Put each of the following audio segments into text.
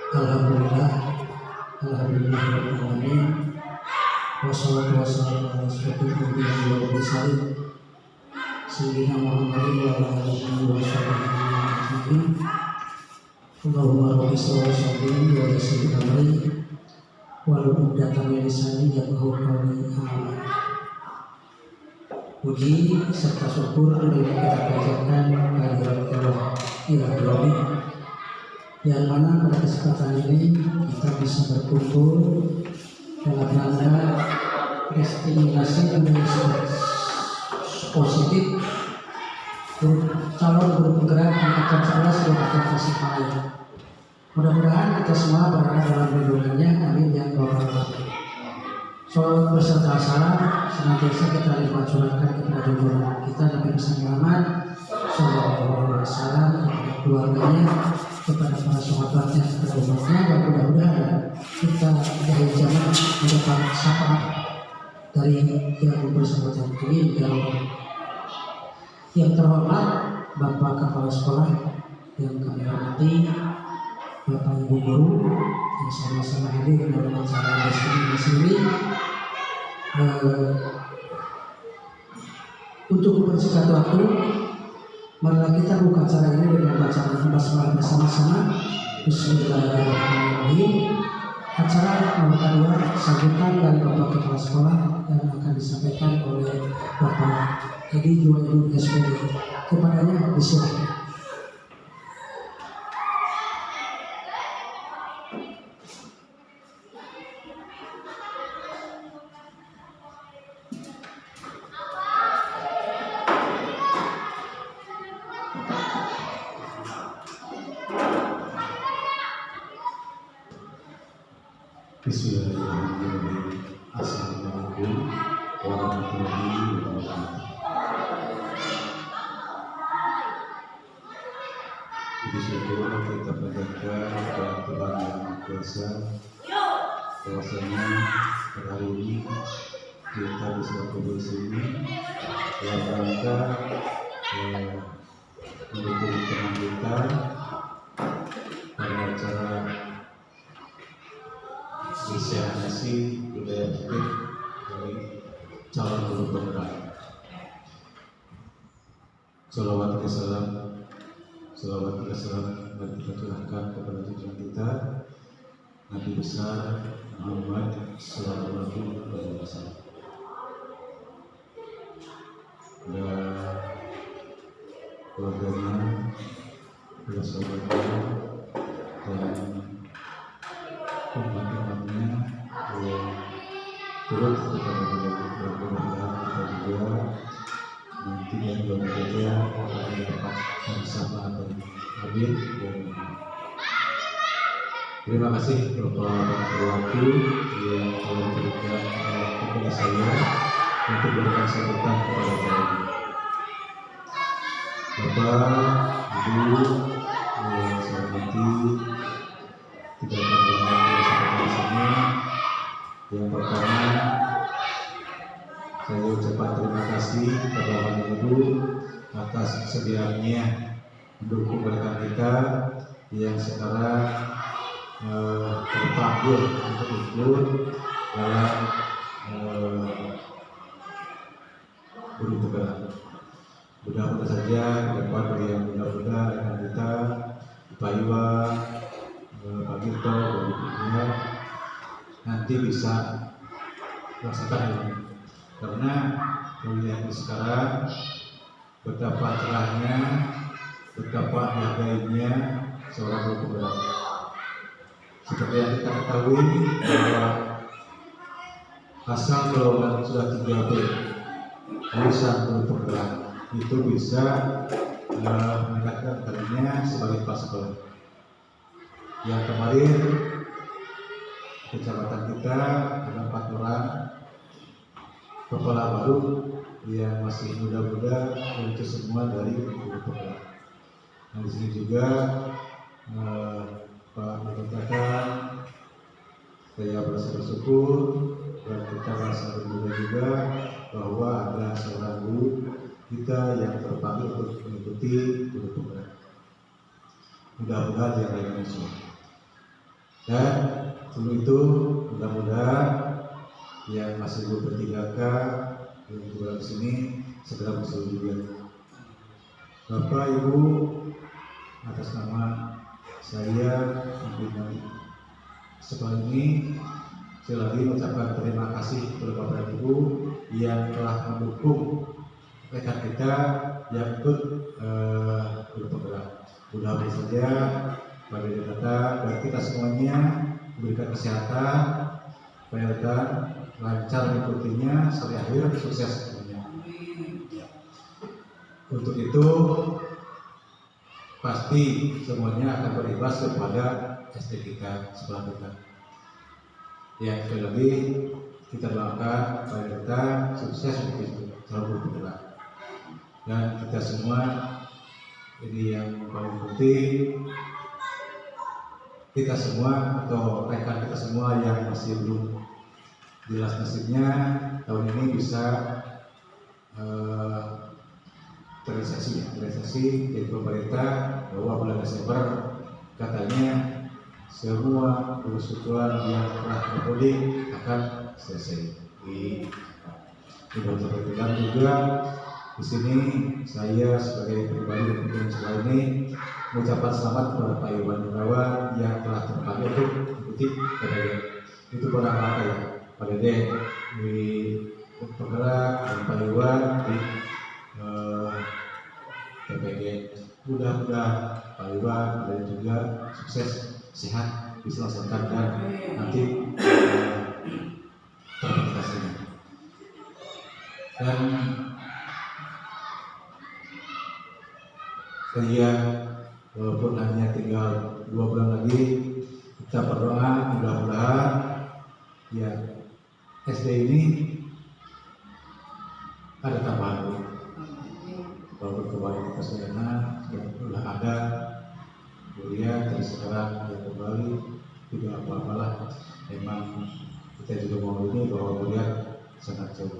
Alhamdulillah, alhamdulillahirobbilalamin. Wassalatu wassalamu ala asyrofil anbiya'i wal mursalin sayyidina Muhammadin wa ala alihi wa sahbihi ajma'in. Allahumma rabbi shalli wa sallim wa yassir amri wahlul 'uqdatam min lisani yafqahu qawli. Amin. Puji serta syukur yang kita panjatkan kehadirat Allah Ilahi, yang mana pada kesempatan ini kita bisa berkumpul dalam rangka destinasi Indonesia positif calon guru penggerak angkatan 11 Kabupaten Tasikmalaya. Mudah-mudahan kita semua berada dalam lindungannya. Amin ya rabbal alamin. Shalawat beserta salam senantiasa kita limpahkan kepada junjungan kita Nabi besar Muhammad sallallahu alaihi wasallam, kepada keluarganya, kepada para sahabatnya, kepada umatnya, dan mudah-mudahan kita dari zaman mendapat syafaat dari yang bersama ini. Yang terhormat Bapak Kepala Sekolah yang kami hormati, Bapak Ibu Guru yang sama-sama hadir dalam acara destinasi ini. Untuk mempersingkat waktu, marilah kita buka acara ini dengan bacaan basmalah bersama-sama. Bismillahirrahmanirrahim. Acara nomor 2 sambutan dari Bapak Kepala Sekolah yang akan disampaikan oleh Bapak Edi Juwaidul SPD. Kepadanya disilakan. Bismillahirrahmanirrahim. Assalamualaikum warahmatullahi wabarakatuh. Puji syukur kita panjatkan kepada Tuhan Yang Maha Kuasa, bahwasanya pada hari ini kita bisa berkumpul di sini dalam rangka mendukung teman kita pada acara destinasi budaya fikih dari calon guru penggerak. Salawat dan salam mari kita curahkan kepada junjungan kita Nabi besar Muhammad sallallahu alaihi wasallam. Dan keluarganya, para sahabatnya, dan umat-umatnya yang turut kita mudah-mudahan kita juga nanti yang belum bekerja akan dapat bersama dan hadir. Terima kasih Bapak waktu yang telah memberikan kepada saya untuk memberikan sambutan kepada saya. Bapak, Ibu yang saya hormati, tidak terlalu di sini. Yang pertama, saya ucapkan terima kasih kepada Bapak Ibu atas kesediaannya mendukung rekan kita yang sekarang terpanggil untuk ikut dalam guru penggerak. Mudah-mudahan saja ke depan yang mudah-mudahan rekan kita Pak Iwa, Pak Gito, Ibu nanti bisa melaksanakan ini, karena melihat sekarang betapa cerahnya, betapa harganya seorang guru penggerak. Seperti yang kita ketahui bahwa asal golongan sudah 3B lulusan guru penggerak itu bisa meningkatkan karirnya sebagai kepala sekolah. Yang kemarin kecamatan kita ada 4 orang kepala baru yang masih muda-muda, itu semua dari guru penggerak. Nah, di sini juga Pak mengatakan saya merasa bersyukur dan kita merasa bergembira juga bahwa ada seorang guru kita yang terpanggil untuk mengikuti guru penggerak. Mudah-mudahan yang lainnya semua. Dan sebelum itu mudah-mudahan yang masih belum ber-3K yang tinggal di sini segera bersetuju juga. Bapak Ibu, atas nama saya pimpinan sekolah ini sekali lagi mengucapkan terima kasih kepada Bapak Ibu yang telah mendukung rekan kita yang ikut bergerak. Mudah-mudahan saja pada data dan kita semuanya memberikan kesehatan, kesehatan lancar mengikutinya sampai akhir, sukses semuanya. Untuk itu pasti semuanya akan berimbas kepada SD kita sekolah kita. Yang sekali lagi kita doakan pada kita sukses untuk selalu bergerak. Dan kita semua ini yang paling penting, kita semua atau rekan kita semua yang masih belum jelas nasibnya tahun ini bisa terrealisasi dari pemerintah bahwa bulan Desember katanya semua kebutuhan yang telah terpenuhi akan selesai. Di Bapak juga di sini saya sebagai pribadi dan pimpinan sekolah ini mengucapkan selamat kepada Pak Iwan Gunawan yang telah terpanggil untuk mengikuti PDD. Itu pada apa ya? Pak Dede di penggerak dan Pak Iwan di PPG. Mudah-mudahan Pak Iwan dan juga sukses, sehat, bisa melaksanakan dan nanti teraplikasinya. Dan saya walaupun hanya tinggal 2 bulan lagi, kita berdoa mudah-mudahan ya SD ini ada tambahan. Walaupun kemarin kita sudah sudah ada, kemudian dari sekarang ya kembali tidak apa-apalah. Memang kita juga mau ini bahwa kemudian sangat jauh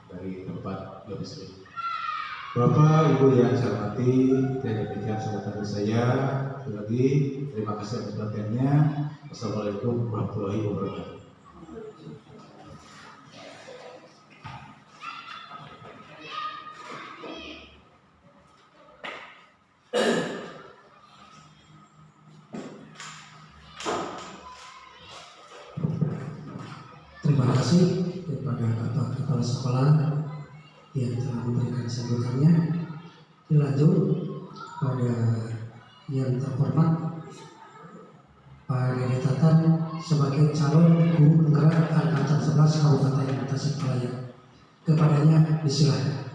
dari tempat domisili. Bapak Ibu yang saya hormati, saya demikian sambutan saya. Sekali lagi terima kasih atas perhatiannya. Wassalamualaikum warahmatullahi wabarakatuh. Terima kasih kepada Bapak Kepala Sekolah yang telah memberikan sambutannya. Dilanjut pada yang terhormat Pak Dede Tatan sebagai calon guru penggerak angkatan 11 Kabupaten Tasikmalaya. Kepadanya disilakan.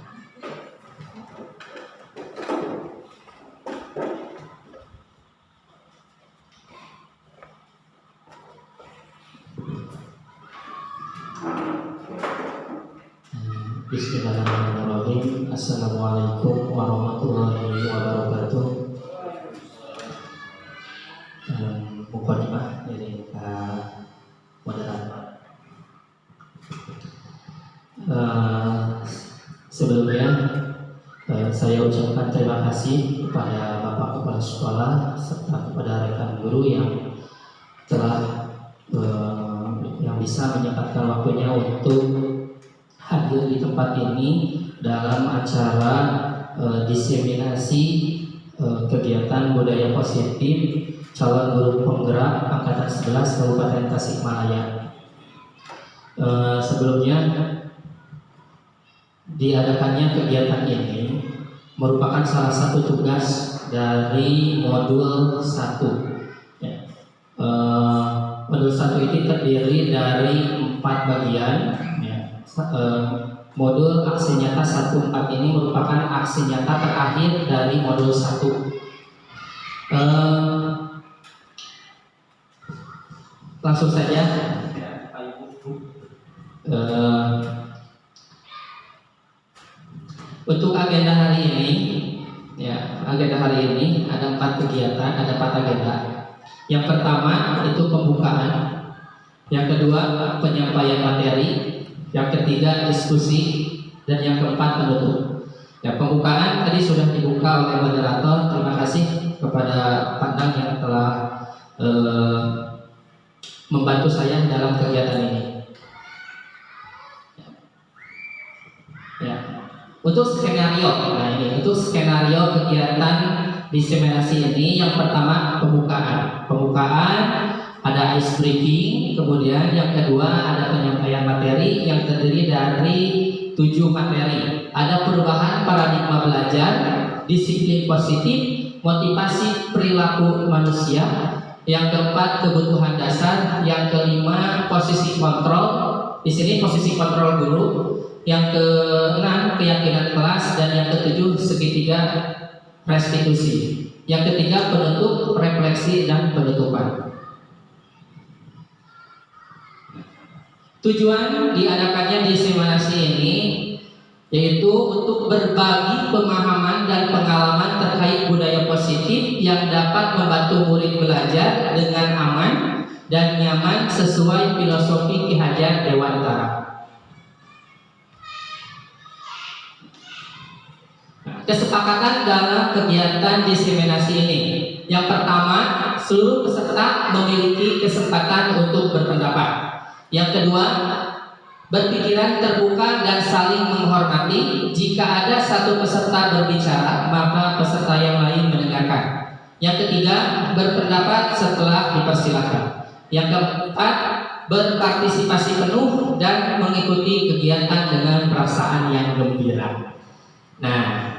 Bismillahirrahmanirrahim. Assalamualaikum warahmatullahi wabarakatuh. Mukadimah dari moderator. Sebelumnya saya ucapkan terima kasih kepada Bapak Kepala Sekolah serta kepada rekan guru yang telah yang bisa menyempatkan waktunya untuk hadir di tempat ini dalam acara diseminasi kegiatan budaya positif calon guru penggerak angkatan 11 Kabupaten Tasikmalaya. Sebelumnya diadakannya kegiatan ini merupakan salah satu tugas dari modul 1. Modul 1 ini terdiri dari 4 bagian. Modul aksi nyata 1.4 ini merupakan aksi nyata terakhir dari modul 1. Langsung saja. Untuk agenda hari ini, agenda hari ini ada 4 kegiatan, ada 4 agenda. Yang pertama itu pembukaan, yang kedua penyampaian materi, yang ketiga diskusi, dan yang keempat penutup. Pembukaan tadi sudah dibuka oleh moderator. Terima kasih kepada Pandang yang telah membantu saya dalam kegiatan ini. Ya. Untuk skenario, nah ini untuk skenario kegiatan diseminasi ini, yang pertama pembukaan, ada ice breaking, kemudian yang kedua ada penyampaian materi yang terdiri dari 7 materi. Ada perubahan paradigma belajar, disiplin positif, motivasi perilaku manusia, yang keempat kebutuhan dasar, yang kelima posisi kontrol, di sini posisi kontrol guru, yang keenam keyakinan kelas, dan yang ketujuh segitiga restitusi. Yang ketiga penutup, refleksi, dan penutupan. Tujuan diadakannya diseminasi ini yaitu untuk berbagi pemahaman dan pengalaman terkait budaya positif yang dapat membantu murid belajar dengan aman dan nyaman sesuai filosofi Ki Hajar Dewantara. Kesepakatan dalam kegiatan diseminasi ini. Yang pertama, seluruh peserta memiliki kesempatan untuk berpendapat. Yang kedua, berpikiran terbuka dan saling menghormati. Jika ada satu peserta berbicara, maka peserta yang lain mendengarkan. Yang ketiga, berpendapat setelah dipersilakan. Yang keempat, berpartisipasi penuh dan mengikuti kegiatan dengan perasaan yang gembira. Nah,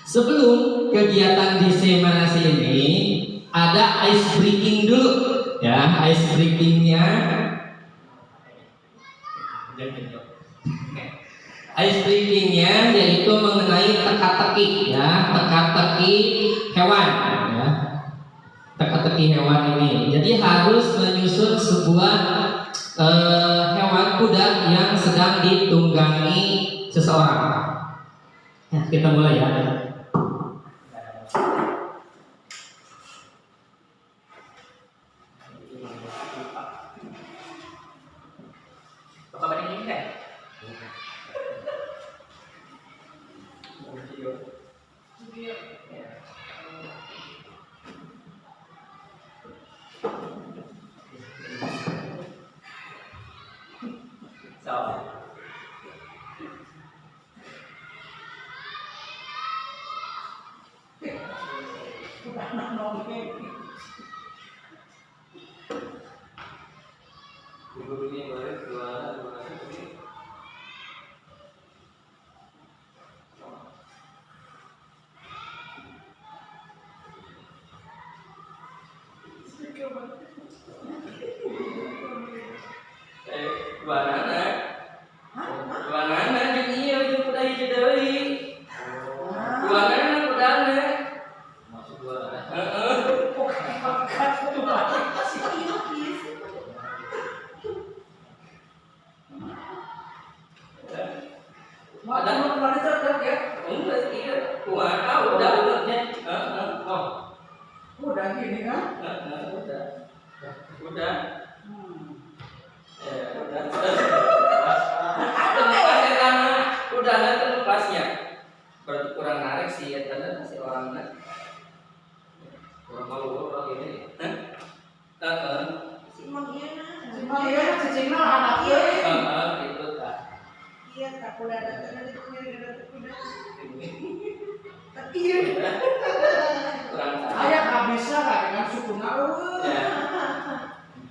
sebelum kegiatan diseminasi ini ada ice breaking dulu, ya. Ice breakingnya, ice breakingnya yaitu mengenai teka-teki, ya, teka-teki hewan, ya. Teka-teki hewan ini, jadi harus menyusun sebuah hewan kuda yang sedang ditunggangi seseorang. Ya, kita mulai ya.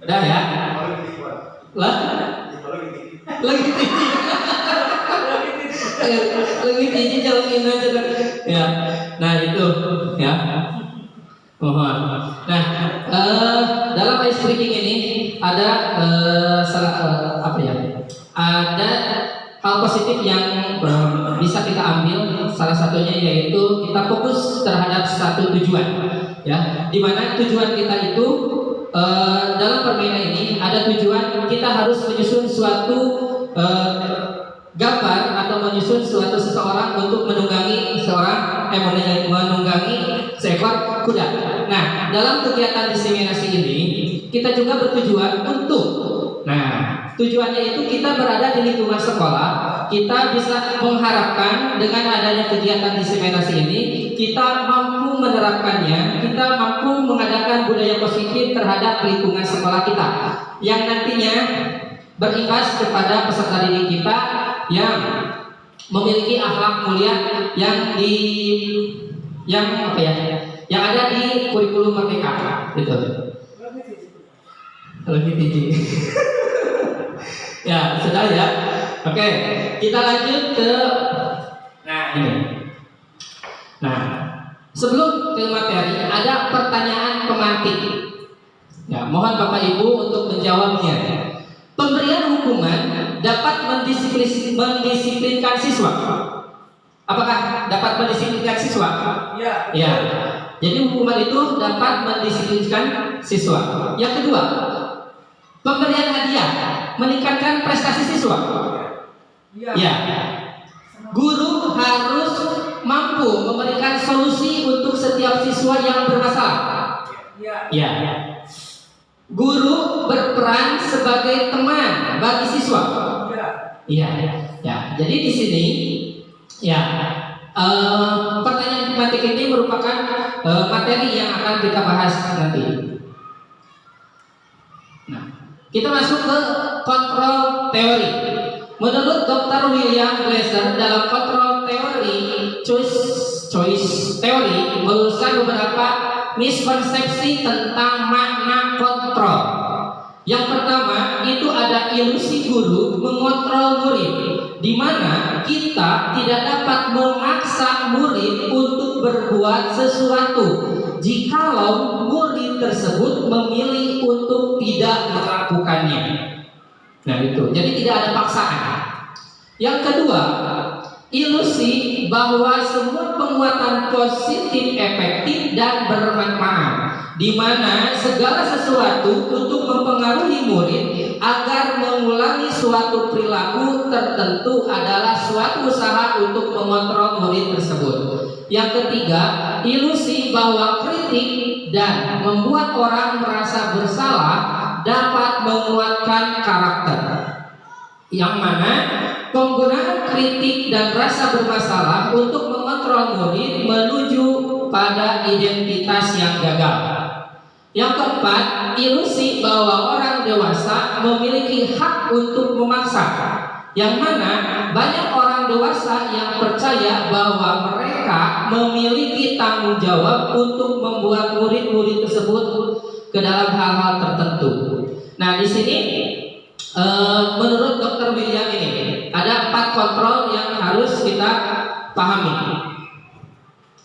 Udah ya? Lah? Lagi tinggi. Lagi tinggi jalanin aja. Ya. Nah itu ya. Mohon. Nah, dalam ice breaking ini ada apa ya? Ada hal positif yang bisa kita ambil. Salah satunya yaitu kita fokus terhadap satu tujuan, ya. Dimana tujuan kita itu dalam permainan ini ada tujuan kita harus menyusun suatu gambar atau menyusun suatu seseorang untuk menunggangi menunggangi seekor kuda. Nah, dalam kegiatan diseminasi ini kita juga bertujuan untuk tujuannya itu kita berada di lingkungan sekolah, kita bisa mengharapkan dengan adanya kegiatan diseminasi ini, kita mampu menerapkannya, kita mampu mengadakan budaya positif terhadap lingkungan sekolah kita, yang nantinya berimbas kepada peserta didik kita yang memiliki akhlak mulia yang ada di kurikulum Merdeka, gitu. Lebih tinggi. Ya, sudah ya. Oke, kita lanjut ke ini. Nah, sebelum ke materi ada pertanyaan pemantik. Ya, mohon Bapak Ibu untuk menjawabnya. Pemberian hukuman dapat mendisiplinkan siswa. Apakah dapat mendisiplinkan siswa? Ya. Ya. Jadi hukuman itu dapat mendisiplinkan siswa. Yang kedua, pemberian hadiah meningkatkan prestasi siswa. Ya. Guru harus mampu memberikan solusi untuk setiap siswa yang bermasalah. Ya. Guru berperan sebagai teman bagi siswa. Iya. Ya. Jadi di sini, ya, pertanyaan tematik ini merupakan materi yang akan kita bahas nanti. Nah, kita masuk ke kontrol teori. Menurut Dr. William Glasser dalam kontrol teori, choice teori meluruskan beberapa miskonsepsi tentang makna kontrol. Yang pertama itu ada ilusi guru mengontrol murid, di mana kita tidak dapat memaksa murid untuk berbuat sesuatu jikalau murid tersebut memilih untuk tidak melakukannya. Nah itu, jadi tidak ada paksaan. Yang kedua, ilusi bahwa semua penguatan positif efektif dan bermanfaat, di mana segala sesuatu untuk mempengaruhi murid agar mengulangi suatu perilaku tertentu adalah suatu usaha untuk mengontrol murid tersebut. Yang ketiga, ilusi bahwa kritik dan membuat orang merasa bersalah dapat menguatkan karakter, yang mana penggunaan kritik dan rasa bermasalah untuk mengontrol murid menuju pada identitas yang gagal. Yang keempat, ilusi bahwa orang dewasa memiliki hak untuk memaksa, yang mana banyak orang dewasa yang percaya bahwa mereka memiliki tanggung jawab untuk membuat murid-murid tersebut ke dalam hal-hal tertentu. Nah, di sini menurut Dr. William ini ada 4 kontrol yang harus kita pahami.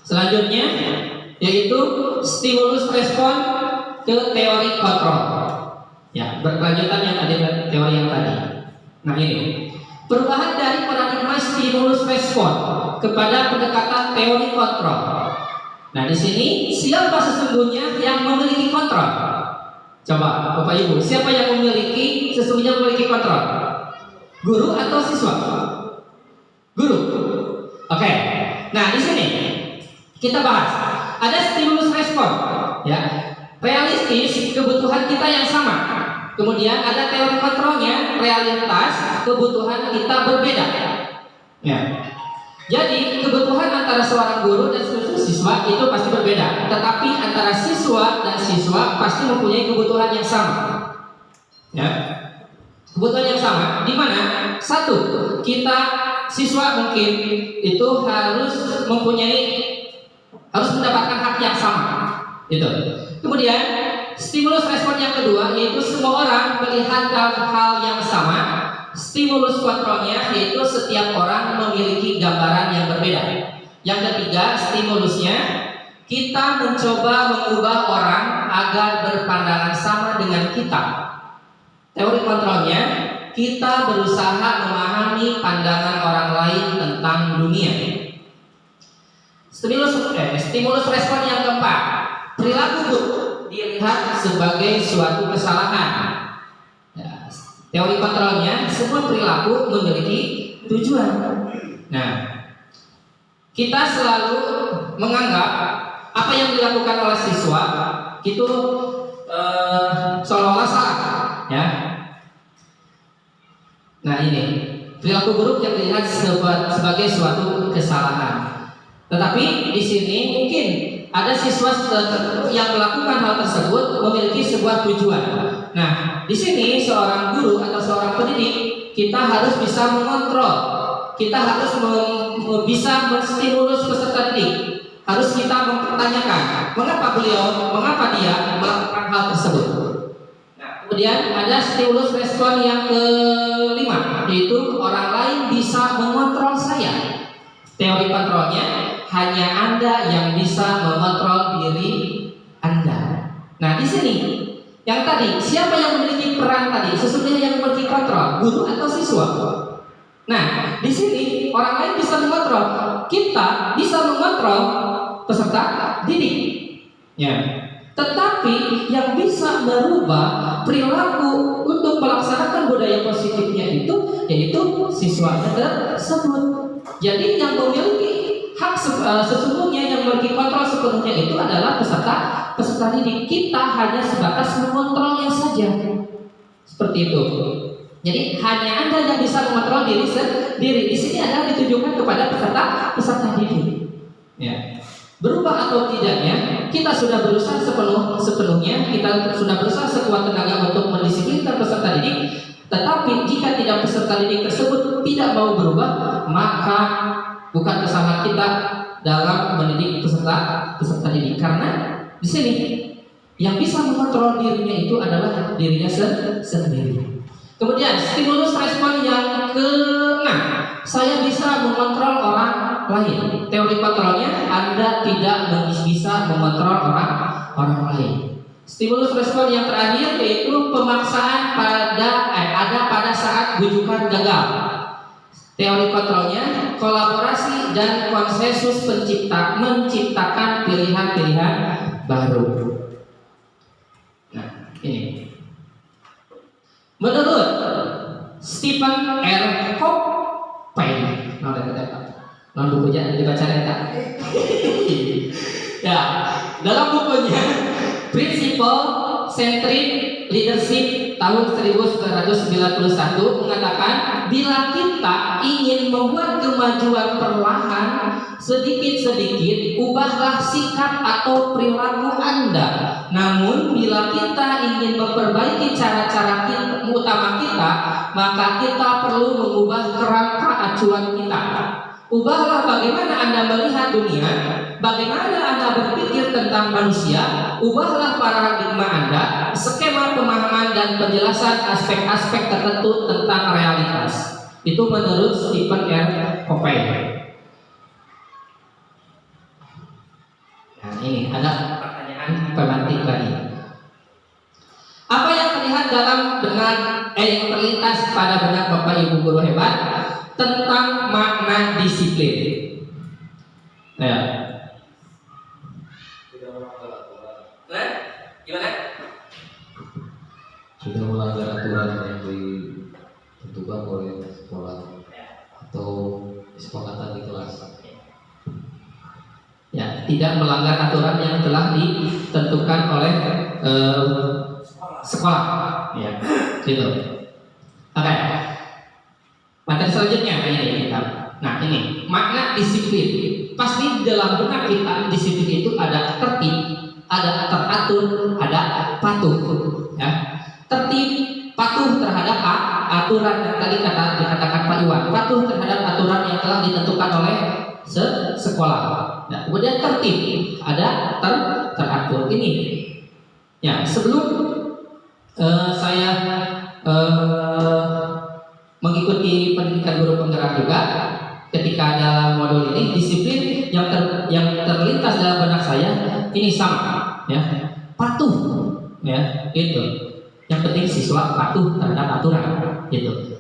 Selanjutnya yaitu stimulus respon ke teori kontrol. Ya, berkelanjutan yang tadi teori yang tadi. Nah ini perubahan dari paradigma stimulus respon kepada pendekatan teori kontrol. Nah di sini siapa sesungguhnya yang memiliki kontrol? Coba Bapak Ibu, siapa yang sesungguhnya memiliki kontrol? Guru atau siswa? Guru. Oke. Nah di sini kita bahas ada stimulus respon, ya, realistis kebutuhan kita yang sama. Kemudian ada teori kontrolnya, realitas kebutuhan kita berbeda. Ya. Jadi kebutuhan antara seorang guru dan siswa itu pasti berbeda, tetapi antara siswa dan siswa pasti mempunyai kebutuhan yang sama. Ya. Kebutuhan yang sama, di mana satu, kita siswa mungkin itu harus mendapatkan hak yang sama. Gitu. Kemudian stimulus respon yang kedua yaitu semua orang melihat hal yang sama. Stimulus kontrolnya yaitu setiap orang memiliki gambaran yang berbeda. Yang ketiga, stimulusnya kita mencoba mengubah orang agar berpandangan sama dengan kita. Teori kontrolnya kita berusaha memahami pandangan orang lain tentang dunia. Stimulus respon yang keempat, perilaku dilihat sebagai suatu kesalahan. Ya, teori kontrolnya semua perilaku memiliki tujuan. Nah, kita selalu menganggap apa yang dilakukan oleh siswa itu seolah-olah salah, ya. Nah ini perilaku buruk yang dilihat sebagai suatu kesalahan. Tetapi di sini mungkin ada siswa yang melakukan hal tersebut memiliki sebuah tujuan. Nah, di sini seorang guru atau seorang pendidik kita harus bisa mengontrol, kita harus bisa menstimulus peserta didik. Harus kita mempertanyakan mengapa dia melakukan hal tersebut. Nah, kemudian ada stimulus respon yang kelima, yaitu orang lain bisa mengontrol saya. Teori kontrolnya, hanya Anda yang bisa mengontrol diri Anda. Nah, di sini yang tadi, siapa yang memiliki peran tadi? Sesungguhnya yang memiliki kontrol, guru atau siswa? Nah, di sini orang lain bisa mengontrol, kita bisa mengontrol peserta didik. Ya. Tetapi yang bisa merubah perilaku untuk melaksanakan budaya positifnya itu yaitu siswanya tersebut. Jadi yang memiliki hak sesungguhnya yang memiliki kontrol sepenuhnya itu adalah peserta didik. Kita hanya sebatas mengontrolnya saja. Seperti itu. Jadi hanya Anda yang bisa mengontrol diri sendiri. Di sini adalah ditujukan kepada peserta didik. Ya. Berubah atau tidaknya, kita sudah berusaha sepenuhnya, kita sudah berusaha sekuat tenaga untuk mendisiplinkan peserta didik. Tetapi jika tidak peserta didik tersebut tidak mau berubah, maka bukan kesalahan kita dalam mendidik peserta didik. Karena di sini yang bisa mengontrol dirinya itu adalah dirinya sendiri. Kemudian stimulus respon yang ke-6, saya bisa mengontrol orang lain. Teori kontrolnya, Anda tidak bisa mengontrol orang lain. Stimulus respon yang terakhir yaitu pemaksaan ada pada saat bujukan gagal. Teori kontrolnya, kolaborasi dan konsensus menciptakan pilihan-pilihan baru. Nah, ini. Menurut Stephen R. Covey, bukunya dibaca ya, dalam bukunya Principle Centric Leadership tahun 1991 mengatakan, bila kita ingin membuat kemajuan perlahan sedikit-sedikit, ubahlah sikap atau perilaku Anda. Namun bila kita ingin memperbaiki cara-cara utama kita, maka kita perlu mengubah kerangka acuan kita. Ubahlah bagaimana Anda melihat dunia, bagaimana Anda berpikir tentang manusia, ubahlah paradigma Anda, skema pemahaman dan penjelasan aspek-aspek tertentu tentang realitas. Itu menurut Stephen R. Covey. Nah, ini ada pertanyaan pemantik lagi. Apa yang terlihat yang terlintas pada benak Bapak Ibu guru hebat tentang makna disiplin? Ya. Nah, gimana? Sudah melanggar aturan yang ditentukan oleh sekolah atau kesepakatan di kelas. Ya, tidak melanggar aturan yang telah ditentukan oleh sekolah. Ya, gitu. Oke. Materi selanjutnya ini kita. Nah, ini makna disiplin. Pasti dalam benak kita disiplin itu ada tertib, ada teratur, ada patuh. Ya. Tertib, patuh terhadap aturan yang tadi dikatakan Pak Iwan. Patuh terhadap aturan yang telah ditentukan oleh sekolah. Nah, kemudian tertib, ada teratur. Ini. Ya, sebelum saya mengikuti pendidikan guru penggerak juga, ketika dalam modul ini disiplin yang terlintas dalam benak saya ini sama, ya, patuh, ya, itu. Yang penting siswa patuh terhadap aturan, gitu.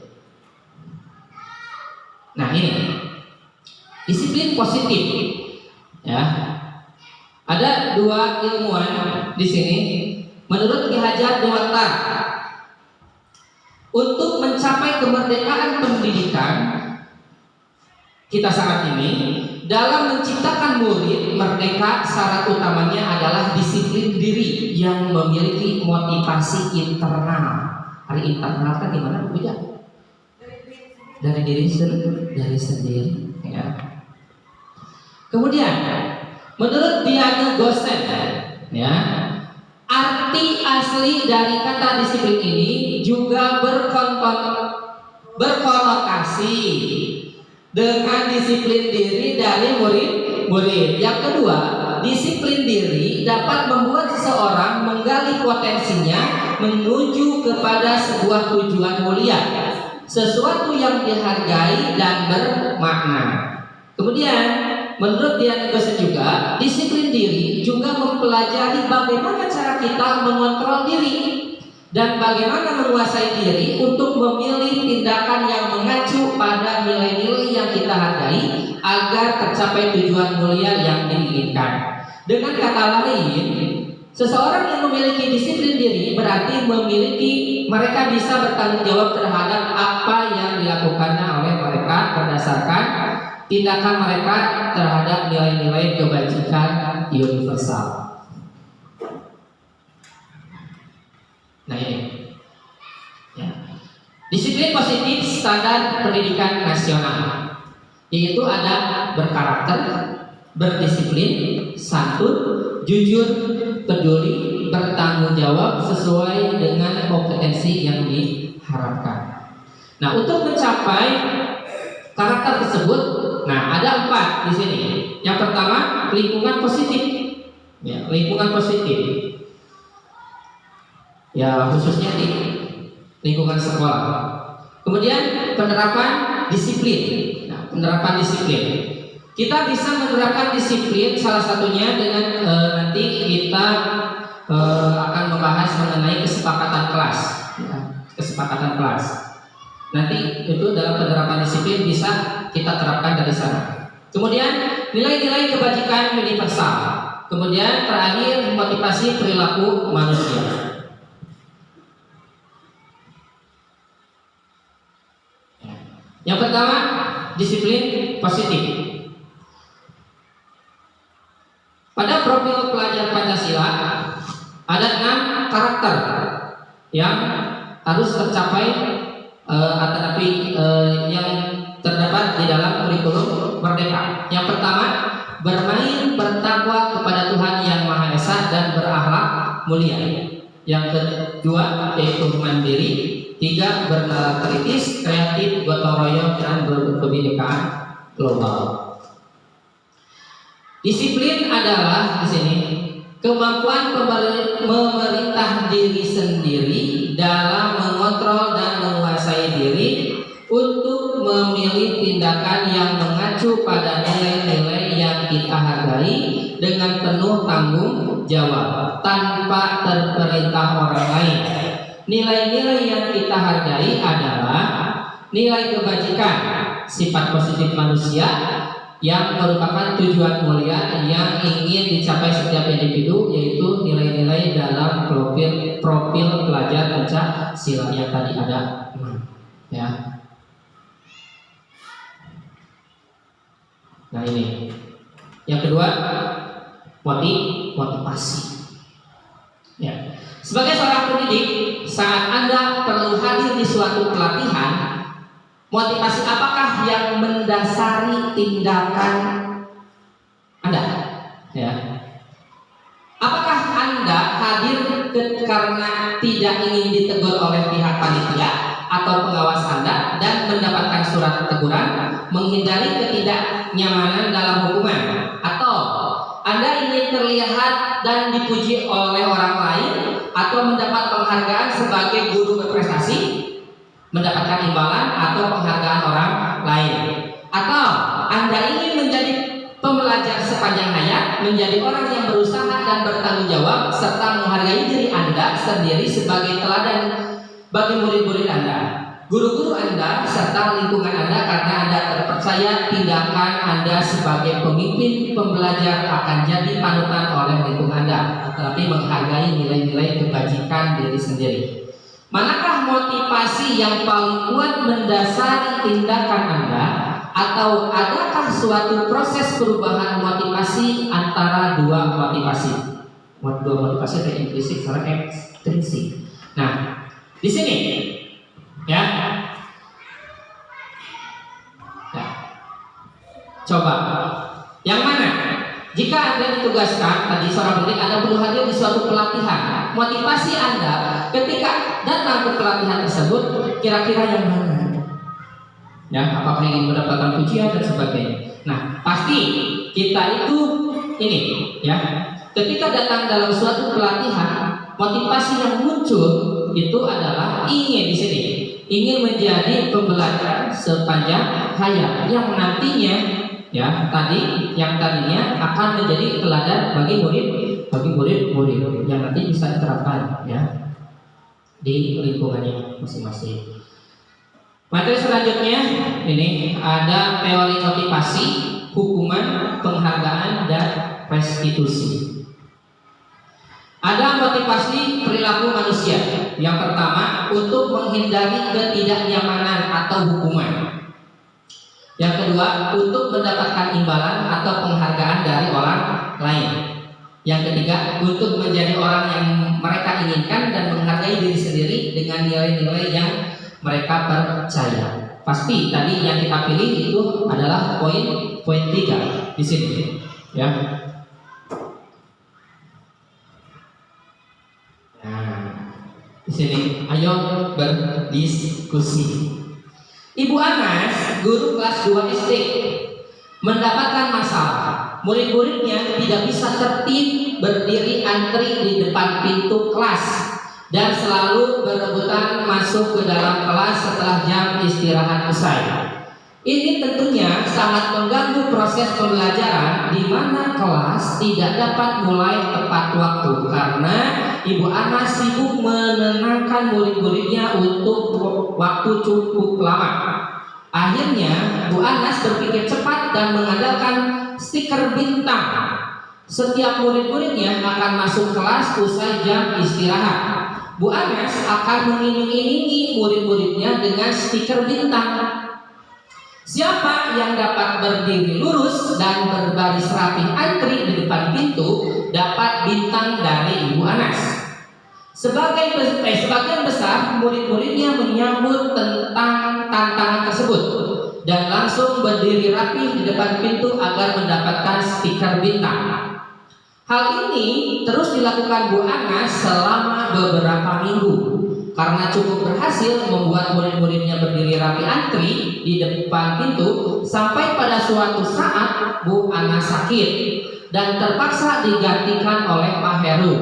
Nah, ini disiplin positif, ya. Ada dua ilmuwan di sini. Menurut Ki Hajar Dewantara, untuk mencapai kemerdekaan pendidikan kita saat ini, dalam menciptakan murid merdeka, syarat utamanya adalah disiplin diri yang memiliki motivasi internal. Hari internal kan gimana Bu? dari diri sendiri. Ya. Kemudian, menurut Diana Gosen, ya, arti asli dari kata disiplin ini juga berkonotasi dengan disiplin diri dari murid-murid. Yang kedua, disiplin diri dapat membuat seseorang menggali potensinya menuju kepada sebuah tujuan mulia, sesuatu yang dihargai dan bermakna. Kemudian, menurut Diana Gosen juga, disiplin diri juga mempelajari bagaimana cara kita mengontrol diri dan bagaimana menguasai diri untuk memilih tindakan yang mengacu pada nilai-nilai yang kita hargai agar tercapai tujuan mulia yang diinginkan. Dengan kata lain, seseorang yang memiliki disiplin diri berarti mereka bisa bertanggung jawab terhadap apa yang dilakukannya oleh mereka berdasarkan tindakan mereka terhadap nilai-nilai kebajikan universal. Nah ini, ya. Disiplin positif standar pendidikan nasional, yaitu ada berkarakter, berdisiplin, santun, jujur, peduli, bertanggung jawab sesuai dengan kompetensi yang diharapkan. Nah, untuk mencapai karakter tersebut, nah ada 4 di sini. Yang pertama, lingkungan positif, ya, lingkungan positif. Ya, khususnya di lingkungan sekolah. Kemudian penerapan disiplin. Nah, penerapan disiplin. Kita bisa menerapkan disiplin salah satunya dengan nanti kita akan membahas mengenai kesepakatan kelas. Ya, kesepakatan kelas. Nanti itu dalam penerapan disiplin bisa kita terapkan dari sana. Kemudian nilai-nilai kebajikan universal. Kemudian terakhir motivasi perilaku manusia. Yang pertama, disiplin positif. Pada profil pelajar Pancasila ada 6 karakter yang harus tercapai yang terdapat di dalam kurikulum Merdeka. Yang pertama, bermain bertakwa kepada Tuhan Yang Maha Esa dan berakhlak mulia. Yang kedua, yaitu mandiri. 3, bernalar kritis, kreatif, gotong royong, dan berkebinekaan global. Disiplin adalah di sini kemampuan memerintah diri sendiri dalam mengontrol dan menguasai diri untuk memilih tindakan yang mengacu pada nilai-nilai yang kita hargai dengan penuh tanggung jawab tanpa terperintah orang lain. Nilai-nilai yang kita hargai adalah nilai kebajikan, sifat positif manusia yang merupakan tujuan mulia yang ingin dicapai setiap individu, yaitu nilai-nilai dalam profil pelajar Pancasila yang tadi ada. Ya. Nah ini. Yang kedua, motivasi. Ya. Sebagai seorang pendidik, saat Anda perlu hadir di suatu pelatihan, motivasi apakah yang mendasari tindakan Anda? Ya. Apakah Anda hadir karena tidak ingin ditegur oleh pihak panitia atau pengawas Anda dan mendapatkan surat teguran, menghindari ketidaknyamanan dalam hukuman, atau Anda ingin terlihat dan dipuji oleh orang lain atau mendapat penghargaan sebagai guru berprestasi, mendapatkan imbalan atau penghargaan orang lain, atau Anda ingin menjadi pembelajar sepanjang hayat, menjadi orang yang berusaha dan bertanggung jawab serta menghargai diri Anda sendiri sebagai teladan bagi murid-murid Anda, guru-guru Anda, serta lingkungan Anda, karena Anda terpercaya tindakan Anda sebagai pemimpin pembelajar akan jadi panutan oleh lingkungan Anda, tetapi menghargai nilai-nilai kebajikan diri sendiri. Manakah motivasi yang paling kuat mendasari tindakan Anda, atau adakah suatu proses perubahan motivasi antara dua motivasi? Dua motivasi ada implisit sama ekstrinsik. Nah, di sini ya, menugaskan tadi seorang pendidik Anda perlu hadir di suatu pelatihan. Motivasi Anda ketika datang ke pelatihan tersebut kira-kira yang mana? Ya, apakah ingin mendapatkan pujian dan sebagainya. Nah, pasti kita itu ini ya, ketika datang dalam suatu pelatihan, motivasi yang muncul itu adalah ingin di sini, ingin menjadi pembelajar sepanjang hayat yang nantinya ya yang tadinya akan menjadi teladan bagi murid-murid yang nanti bisa diterapkan ya di lingkungannya masing-masing. Materi selanjutnya ini ada teori motivasi, hukuman, penghargaan, dan restitusi. Ada motivasi perilaku manusia. Yang pertama, untuk menghindari ketidaknyamanan atau hukuman. Yang kedua, untuk mendapatkan imbalan atau penghargaan dari orang lain. Yang ketiga, untuk menjadi orang yang mereka inginkan dan menghargai diri sendiri dengan nilai-nilai yang mereka percaya. Pasti tadi yang kita pilih itu adalah poin 3 di sini, ya. Nah, di sini ayo berdiskusi. Ibu Anas, guru kelas 2 SD, mendapatkan masalah. Murid-muridnya tidak bisa tertib berdiri antri di depan pintu kelas dan selalu berebutan masuk ke dalam kelas setelah jam istirahat usai. Ini tentunya sangat mengganggu proses pembelajaran di mana kelas tidak dapat mulai tepat waktu karena Ibu Anas sibuk menenangkan murid-muridnya untuk waktu cukup lama. Akhirnya Bu Anas berpikir cepat dan mengandalkan stiker bintang. Setiap murid-muridnya akan masuk kelas usai jam istirahat. Bu Anas akan mengiming-imingi murid-muridnya dengan stiker bintang. Siapa yang dapat berdiri lurus dan berbaris rapi antri di depan pintu dapat bintang dari Ibu Anas. Sebagian besar murid-muridnya menyambut tentang tantangan tersebut dan langsung berdiri rapi di depan pintu agar mendapatkan stiker bintang. Hal ini terus dilakukan Bu Anas selama beberapa minggu. Karena cukup berhasil membuat murid-muridnya berdiri rapi antri di depan pintu, sampai pada suatu saat Bu Anas sakit dan terpaksa digantikan oleh Pak Heru.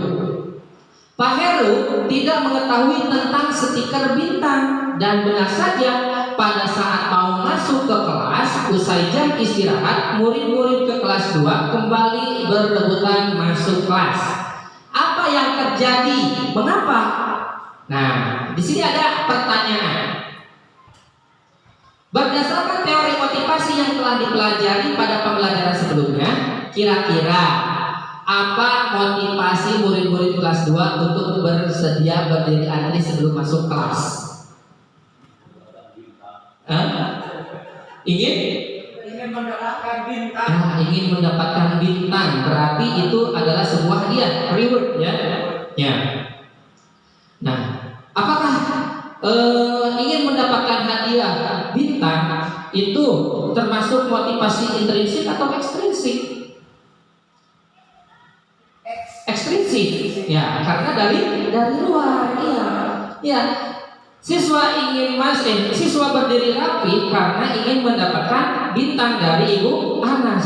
Pak Heru tidak mengetahui tentang stiker bintang dan benar saja pada saat mau masuk ke kelas usai jam istirahat, murid-murid ke kelas 2 kembali berebutan masuk kelas. Apa yang terjadi? Mengapa? Nah, di sini ada pertanyaan. Berdasarkan teori motivasi yang telah dipelajari pada pembelajaran sebelumnya, kira-kira apa motivasi murid-murid kelas 2 untuk bersedia berdiri antri sebelum masuk kelas? Ingin mendapatkan bintang. Nah, ingin mendapatkan bintang berarti itu adalah sebuah hadiah, reward ya. Ya. Nah, apakah ingin mendapatkan hadiah bintang itu termasuk motivasi intrinsik atau ekstrinsik? Ekstrinsik, ya, karena dari luar, ya. Siswa berdiri rapi karena ingin mendapatkan bintang dari Ibu Anas.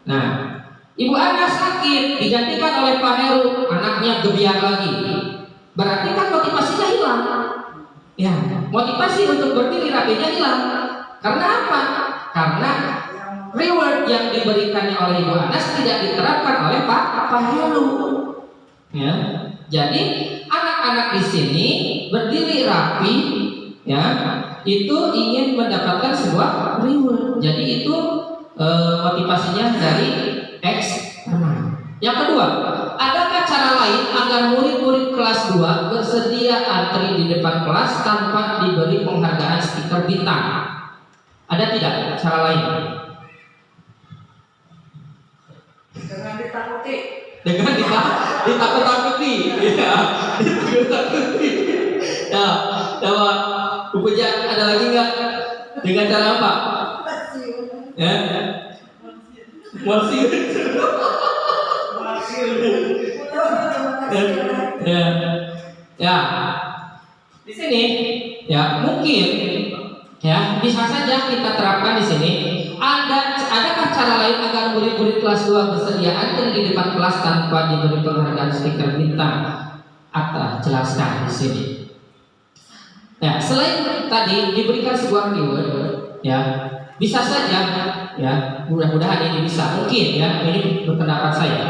Nah, Ibu Anas sakit digantikan oleh Pak Heru, anaknya gebiar lagi. Berarti kan motivasinya hilang. Ya, motivasi untuk berdiri rapinya hilang. Karena apa? Karena reward yang diberikannya oleh Ibu Anas tidak diterapkan oleh Pak Heru. Ya, jadi anak-anak di sini berdiri rapi, ya, itu ingin mendapatkan sebuah reward. Jadi itu motivasinya dari eksternal. Yang kedua, adakah cara lain agar murid-murid kelas 2 bersedia antri di depan kelas tanpa diberi penghargaan stiker bintang? Ada tidak cara lain? Dengan ditakuti. Dengan ditakut-takuti, ya, ditakut-takuti. Ya, coba Bu Puja, ada lagi nggak? Dengan cara apa? Ya, motivasi. Ya, ya. Di sini, ya mungkin, ya bisa saja kita terapkan di sini. Adakah cara lain agar murid-murid kelas 2 bersedia antri di depan kelas tanpa diberi penghargaan stiker bintang? Atta jelaskan di sini. Ya, selain tadi diberikan sebuah reward, ya bisa saja, ya mudah-mudahan ini bisa, mungkin ya ini berpendapat saya.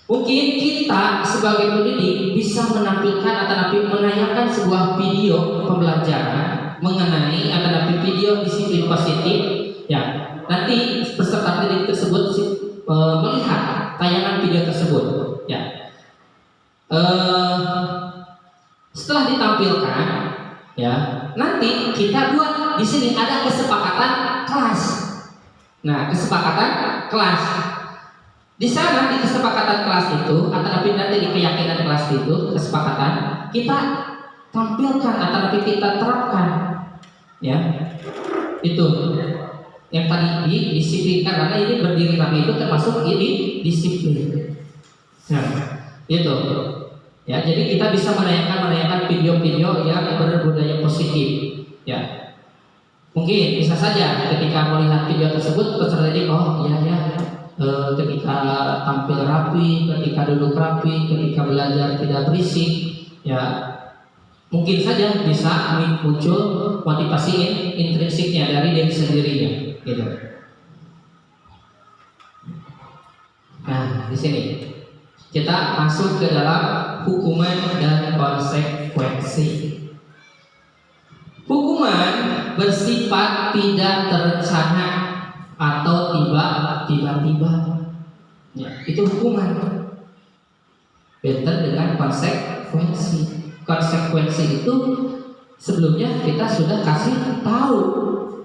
Mungkin kita sebagai pendidik bisa menampilkan atau menayangkan sebuah video pembelajaran mengenai atau video disiplin positif, ya nanti peserta didik tersebut melihat tayangan video tersebut, ya. Setelah ditampilkan, ya nanti kita buat di sini ada kesepakatan kelas. Nah, kesepakatan kelas di sana, di kesepakatan kelas itu atau nanti di keyakinan kelas itu kesepakatan kita tampilkan atau kita terapkan, ya itu yang tadi didisiplinkan, karena ini berdiri rapi itu termasuk ini disiplin. Nah, itu. Ya, jadi kita bisa menayangkan video-video yang berbudaya positif. Ya, mungkin bisa saja ketika melihat video tersebut peserta didik, oh iya, ketika tampil rapi, ketika duduk rapi, ketika belajar tidak berisik, ya mungkin saja bisa muncul motivasi intrinsiknya dari diri sendirinya, gitu. Nah, di sini kita masuk ke dalam hukuman dan konsekuensi. Hukuman bersifat tidak terencana atau tiba-tiba. Ya, itu hukuman. Beda dengan konsekuensi. Konsekuensi itu sebelumnya kita sudah kasih tahu,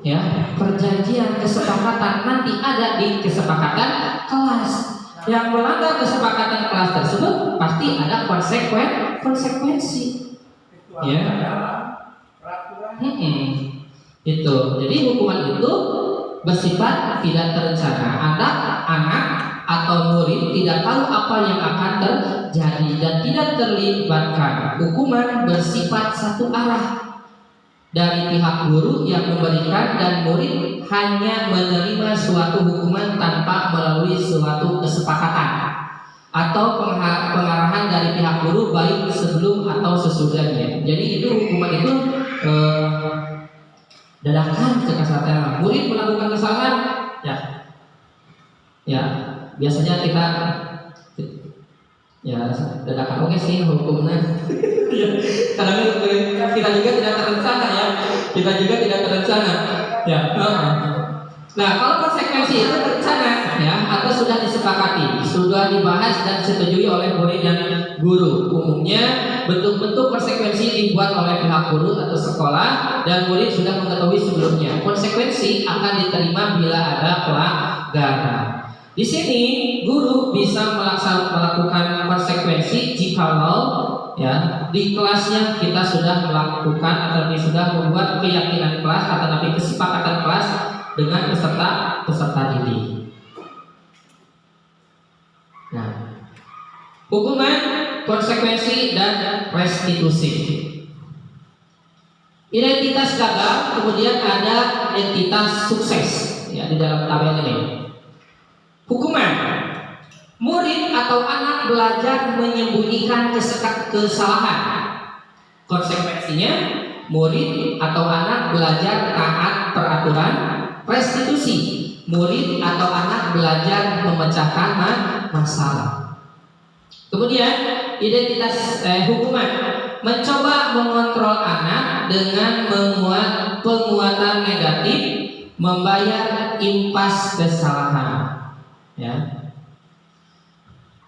ya perjanjian kesepakatan nanti ada di kesepakatan kelas. Yang melanggar kesepakatan kelas tersebut pasti ada konsekuensi. Ya. Itu. Jadi hukuman itu bersifat tidak terencana. Anak atau murid tidak tahu apa yang akan terjadi dan tidak terlibatkan. Hukuman bersifat satu arah dari pihak guru yang memberikan, dan murid hanya menerima suatu hukuman tanpa melalui suatu kesepakatan atau pengarahan dari pihak guru baik sebelum atau sesudahnya. Jadi itu hukuman itu dadakan kesalahan. Murid melakukan kesalahan, ya biasanya kita dadakan oke sih hukumnya. Karena kita juga tidak terencana, ya. Kita juga tidak terencana. Ya. Nah, kalau konsekuensi itu terencana, ya, atau sudah disepakati, sudah dibahas dan disetujui oleh murid dan guru. Umumnya bentuk-bentuk konsekuensi dibuat oleh pihak guru atau sekolah dan murid sudah mengetahui sebelumnya. Konsekuensi akan diterima bila ada pelanggaran. Di sini guru bisa melakukan konsekuensi jikalau, ya, di kelasnya kita sudah melakukan atau sudah membuat keyakinan kelas atau kesepakatan kelas dengan peserta didik. Nah, hukuman, konsekuensi, dan restitusi. Identitas gagal, kemudian ada identitas sukses, ya, di dalam tabel ini. Hukuman, murid atau anak belajar menyembunyikan kesalahan. Konsekuensinya, murid atau anak belajar taat peraturan. Restitusi, murid atau anak belajar memecahkan masalah. Kemudian identitas hukuman, mencoba mengontrol anak dengan penguatan negatif, membayar impas kesalahan. Ya.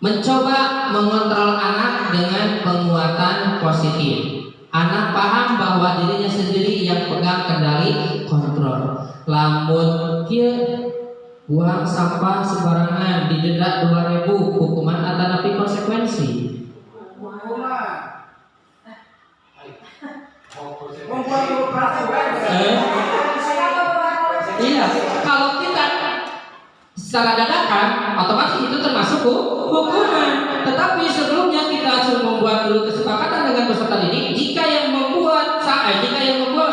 Mencoba mengontrol anak dengan penguatan positif. Anak paham bahwa dirinya sendiri yang pegang kendali kontrol. Lamun kieu buang sampah sembarangan didenda 2.000, hukuman atau napi konsekuensi. Iya, kalau kita secara dadakan, otomatis itu termasuk hukuman. Tetapi sebelumnya kita harus membuat dulu kesepakatan dengan peserta didik. Jika yang membuang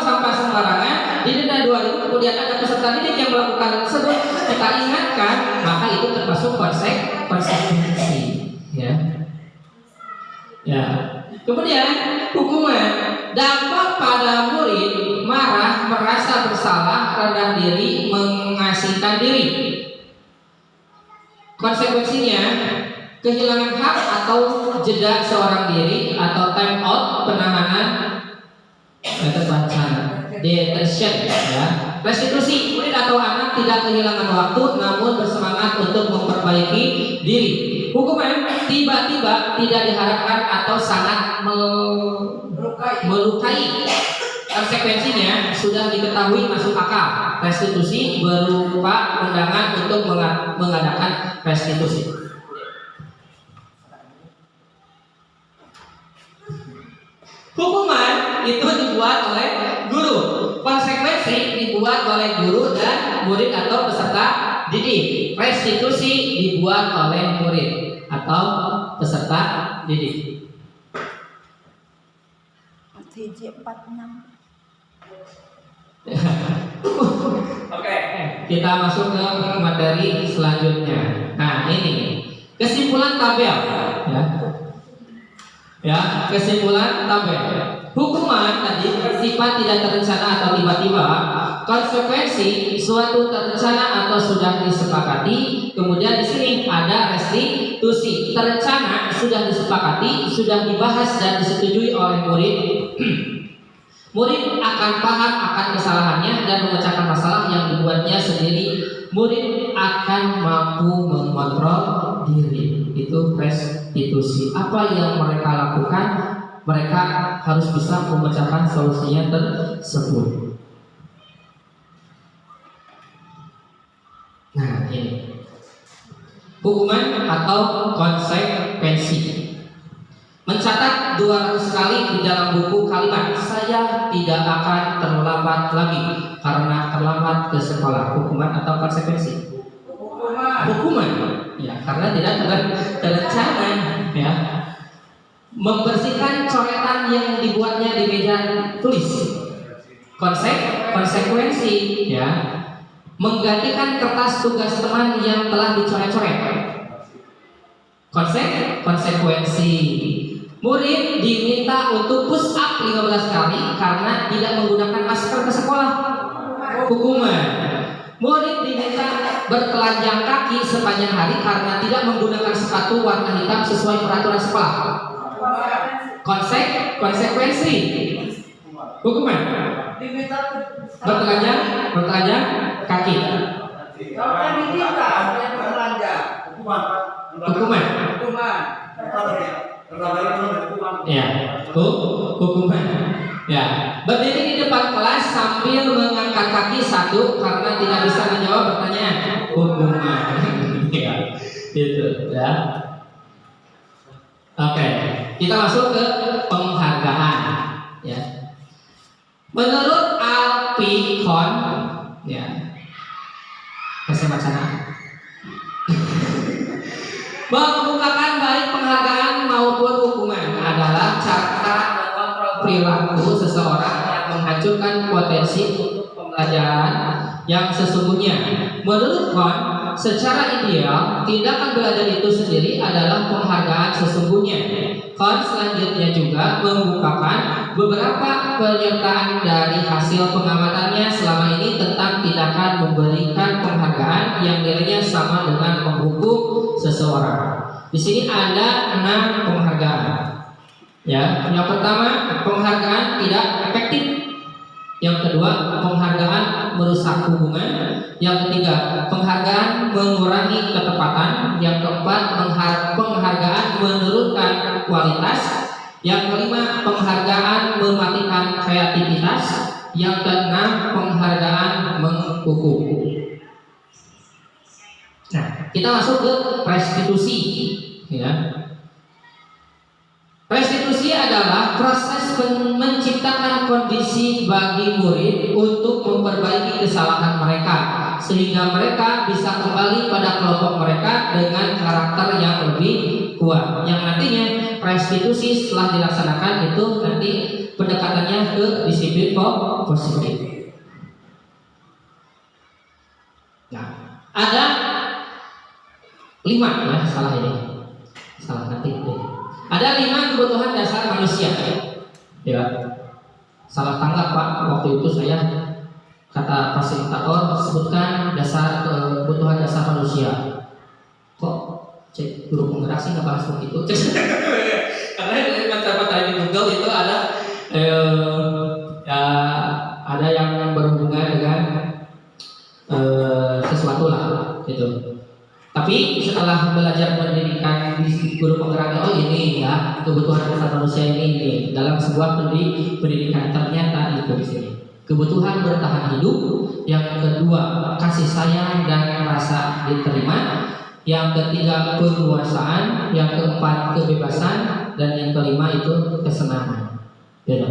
sampah sembarangan didenda 2.000, kemudian ada peserta didik yang melakukan tersebut, kita ingatkan, maka itu termasuk konsekuensi. Ya. Kemudian hukuman, dampak pada murid marah, merasa bersalah, rendah diri, mengasingkan diri. Konsekuensinya kehilangan hak atau jeda seorang diri atau time out, penahanan, detention, ya. Restitusi, murid atau anak tidak kehilangan waktu namun bersemangat untuk memperbaiki diri. Hukuman tiba-tiba tidak diharapkan atau sangat melukai. Konsekuensinya sudah diketahui masuk akal. Restitusi berupa undangan untuk mengadakan restitusi. Hukuman itu dibuat oleh guru. Konsekuensi dibuat oleh guru dan murid atau peserta didik. Restitusi dibuat oleh murid atau peserta didik. Oke, kita masuk ke materi selanjutnya. Nah, ini kesimpulan tabel, ya, kesimpulan tabel. Hukuman tadi bersifat tidak terencana atau tiba-tiba. Konsekuensi suatu terencana atau sudah disepakati. Kemudian di sini ada restitusi. Terencana sudah disepakati, sudah dibahas dan disetujui oleh murid. Murid akan paham akan kesalahannya dan memecahkan masalah yang dibuatnya sendiri. Murid akan mampu mengontrol diri. Itu restitusi. Apa yang mereka lakukan, mereka harus bisa memecahkan solusinya tersebut. Nah, ini hukuman atau konsekuensi. Mencatat 200 kali di dalam buku kalimat saya tidak akan terlambat lagi karena terlambat ke sekolah. Hukuman atau konsekuensi? Hukuman. Ya, karena tidak terencana, ya. Membersihkan coretan yang dibuatnya di meja tulis. Konsekuensi, ya. Menggantikan kertas tugas teman yang telah dicoret-coret. Konsekuensi. Murid diminta untuk push up 15 kali karena tidak menggunakan masker ke sekolah. Hukuman. Murid diminta bertelanjang kaki sepanjang hari karena tidak menggunakan sepatu warna hitam sesuai peraturan sekolah. Konsekuensi. Hukuman. Bertelanjang kaki. Hukuman. Ya, hukuman. Ya, berdiri di depan kelas sambil mengangkat kaki satu karena tidak bisa menjawab pertanyaan. Hukuman. Ya, gitu ya. Oke, kita masuk ke penghargaan. Ya, menurut Alpicon, ya, bahasa sana. Membukakan baik penghargaan maupun hukuman adalah cara mengontrol perilaku seseorang yang menghancurkan potensi untuk pembelajaran yang sesungguhnya. Menurut Kohn, secara ideal, tindakan belajar itu sendiri adalah penghargaan sesungguhnya. Kohn selanjutnya juga membukakan beberapa penyertaan dari hasil pengamatannya selama ini tentang tindakan memberikan penghargaan yang nilainya sama dengan menghukum seseorang. Di sini ada 6 penghargaan. Ya, yang pertama penghargaan tidak efektif. Yang kedua penghargaan merusak hubungan. Yang ketiga penghargaan mengurangi ketepatan. Yang keempat penghargaan menurunkan kualitas. Yang kelima penghargaan mematikan kreativitas. Yang keenam penghargaan menghukum. Nah, kita masuk ke restitusi, ya. Restitusi adalah proses menciptakan kondisi bagi murid untuk memperbaiki kesalahan mereka. sehingga mereka bisa kembali pada kelompok mereka dengan karakter yang lebih kuat, yang nantinya restitusi setelah dilaksanakan itu nanti pendekatannya ke disiplin positif. Nah, ada 5 ya, salah nanti. Ada 5 kebutuhan dasar manusia. Ya, salah tanggap Pak, waktu itu saya kata fasilitator sebutkan dasar kebutuhan dasar manusia. Kok cek guru penggerak sih nggak bahas begitu? Karena dari kata-kata di Google itu ada ada yang berhubungan dengan sesuatu lah gitu. Tapi setelah belajar pendidikan di guru penggerak, oh ini ya kebutuhan dasar manusia ini dalam sebuah pendidikan ternyata itu di sini. Kebutuhan bertahan hidup, yang kedua kasih sayang dan rasa diterima, yang ketiga penguasaan, yang keempat kebebasan, dan yang kelima itu kesenangan. Beda.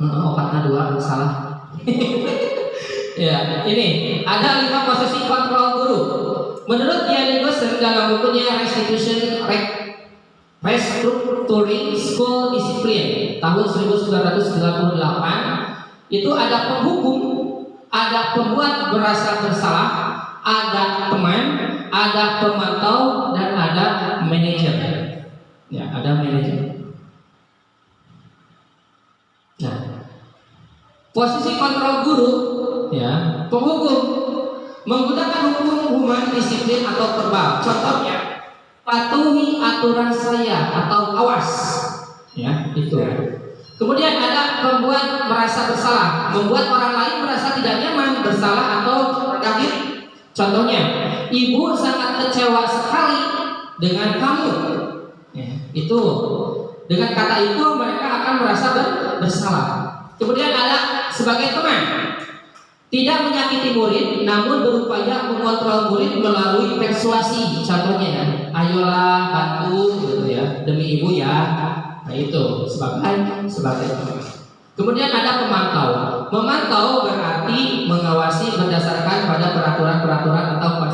Opatnya 2 salah. Ya, ini ada 5 posisi kontrol guru. Menurut Ian Egerton dalam bukunya Restructuring School Discipline tahun 1998, itu ada penghukum, ada pembuat merasa bersalah, ada teman, ada pemantau, dan ada manajer. Ya, ada manajer. Nah, posisi kontrol guru, ya, penghukum menggunakan hukuman disiplin atau verbal. Contohnya, patuhi aturan saya atau awas, ya itu. Kemudian ada membuat merasa bersalah, membuat orang lain merasa tidak nyaman, bersalah atau negatif. Contohnya, ibu sangat kecewa sekali dengan kamu, ya, itu. Dengan kata itu mereka akan merasa bersalah. Kemudian ada sebagai teman, tidak menyakiti murid, namun berupaya mengontrol murid melalui persuasi. Contohnya, ayolah bantu gitu ya, demi ibu ya. Nah itu sebagai teman. Kemudian ada pemantau. Memantau berarti mengawasi berdasarkan pada peraturan-peraturan atau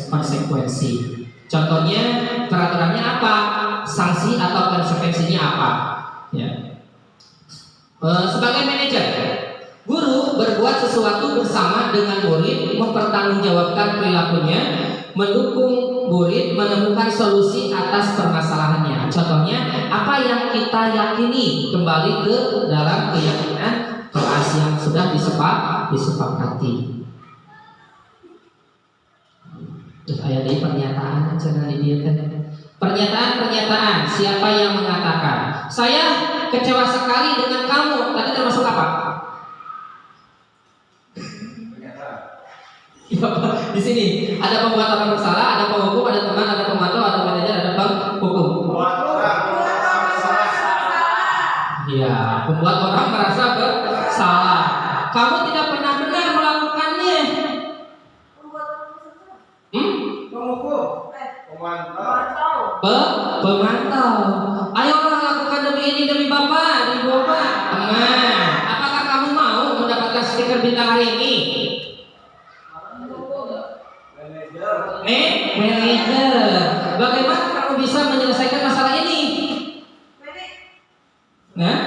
konsekuensi. Contohnya peraturannya apa, sanksi atau konsekuensinya apa. Ya. Sebagai manajer, guru berbuat sesuatu bersama dengan murid, mempertanggungjawabkan perilakunya, mendukung murid menemukan solusi atas permasalahannya. Contohnya, apa yang kita yakini kembali ke dalam keyakinan kelas yang sudah disepakati. Terus ayat ini pernyataan jangan didiakan. Pernyataan siapa yang mengatakan saya kecewa sekali dengan kamu, tadi termasuk apa? Di sini ada pembuat orang bersalah, ada penghukum, ada teman, ada pemantau, ada manajer, ada penghukum. Ya, membuat orang merasa bersalah. Kamu tidak pernah benar melakukannya. Pemantau. Ayolah lakukan demi ini, demi bapak, demi bapak. Teman, apakah kamu mau mendapatkan stiker bintang hari ini? Manajer. Bagaimana kamu bisa menyelesaikan masalah ini? Nah,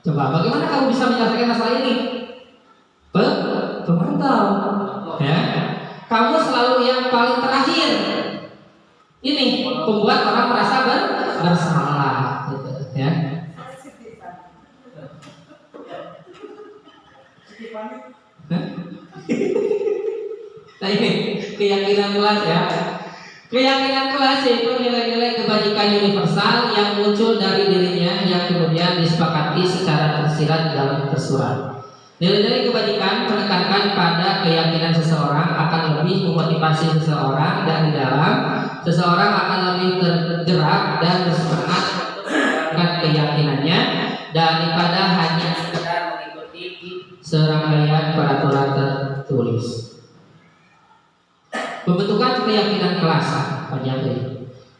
coba bagaimana kamu bisa menyelesaikan masalah ini? Pemantau. Ya, kamu selalu yang paling terakhir. Ini membuat orang merasa bersalah, gitu, ya. Nah ini keyakinan kelas ya. Keyakinan kelas yaitu nilai-nilai kebajikan universal yang muncul dari dirinya yang kemudian disepakati secara tersirat dalam tersurat. Nilai-nilai kebajikan menekankan pada keyakinan seseorang akan lebih memotivasi seseorang, dan di dalam seseorang akan lebih tergerak dan bersemangat untuk menjalankan keyakinannya daripada hanya sekedar mengikuti serangkaian peraturan tertulis. Pembentukan keyakinan kelas,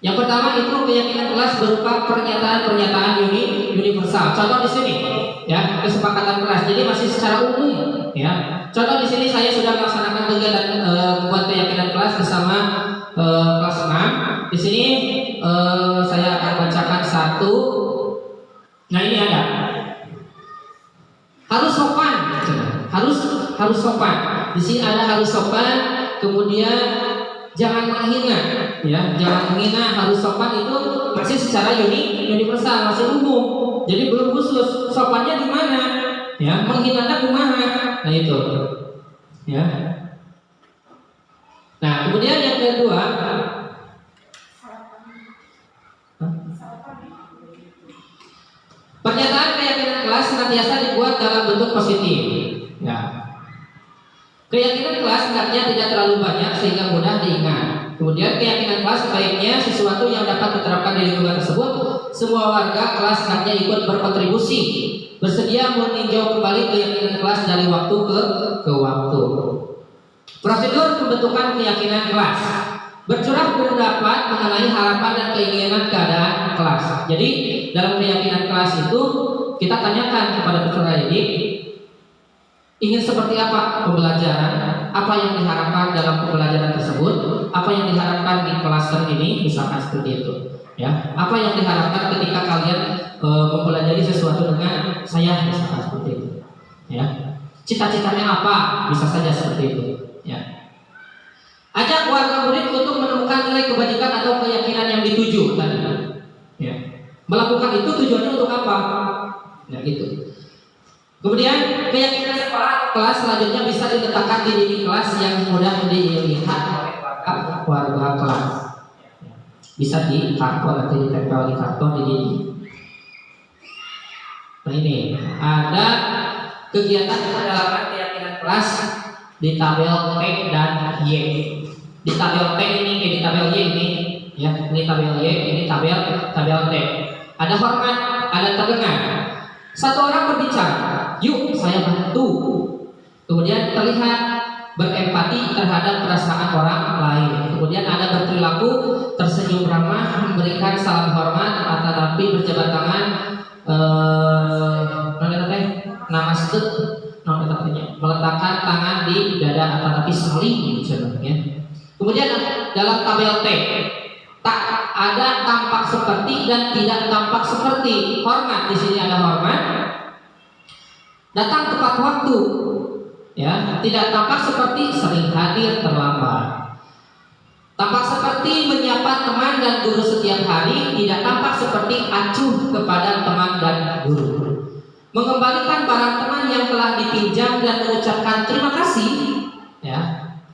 Yang pertama itu keyakinan kelas berupa pernyataan-pernyataan universal. Contoh di sini, ya, kesepakatan kelas. Jadi masih secara umum, ya. Contoh di sini saya sudah melaksanakan kegiatan buat keyakinan kelas bersama kelas 6. Di sini saya akan bacakan satu. Nah ini ada. Harus sopan, harus sopan. Di sini ada harus sopan. Kemudian jangan menghina, ya, jangan menghina, harus sopan itu masih secara universal, masih umum. Jadi belum khusus. Sopannya di mana? Ya, menghinakan di mana? Nah itu, ya. Nah kemudian yang kedua, pernyataan keyakinan kelas senantiasa dibuat dalam bentuk positif. Ya. Keyakinan kelas hendaknya tidak terlalu banyak sehingga mudah diingat. Kemudian keyakinan kelas sebaiknya sesuatu yang dapat diterapkan di lingkungan tersebut. Semua warga kelas hendaknya ikut berkontribusi, bersedia meninjau kembali keyakinan kelas dari waktu ke waktu. Prosedur pembentukan keyakinan kelas: bercurah pendapat mengenai harapan dan keinginan keadaan kelas. Jadi dalam keyakinan kelas itu kita tanyakan kepada peserta didik, ingin seperti apa pembelajaran, apa yang diharapkan dalam pembelajaran tersebut, apa yang diharapkan di klaster ini, misalkan seperti itu, ya. Apa yang diharapkan ketika kalian mempelajari sesuatu dengan saya, misalkan seperti itu, ya. Cita-citanya apa, bisa saja seperti itu, ya. Ajak warga murid untuk menemukan nilai kebajikan atau keyakinan yang dituju tadi, ya. Melakukan itu tujuannya untuk apa? Ya gitu. Kemudian keyakinan sekolah kelas selanjutnya bisa diletakkan di dinding kelas yang mudah dilihat oleh warga kelas. Bisa di karton atau ditempel di karton di dinding. Nah ini ada kegiatan pendalaman keyakinan kelas di tabel T dan Y. Di tabel T ini, di tabel Y ini, ya, ini tabel Y, ini tabel T. Ada hormat, ada terdengar. Satu orang berbicara, yuk saya bantu. Kemudian terlihat berempati terhadap perasaan orang lain. Kemudian ada berperilaku tersenyum ramah, memberikan salam hormat, tetapi berjabat tangan, namaste, meletakkan tangan di dada, tetapi saling sebenarnya. Kemudian dalam tabel T, tak ada tampak seperti dan tidak tampak seperti. Hormat, di sini ada hormat. Datang tepat waktu, ya. Tidak tampak seperti sering hadir terlambat. Tampak seperti menyapa teman dan guru setiap hari. Tidak tampak seperti acuh kepada teman dan guru. Mengembalikan barang teman yang telah dipinjam dan mengucapkan terima kasih, ya.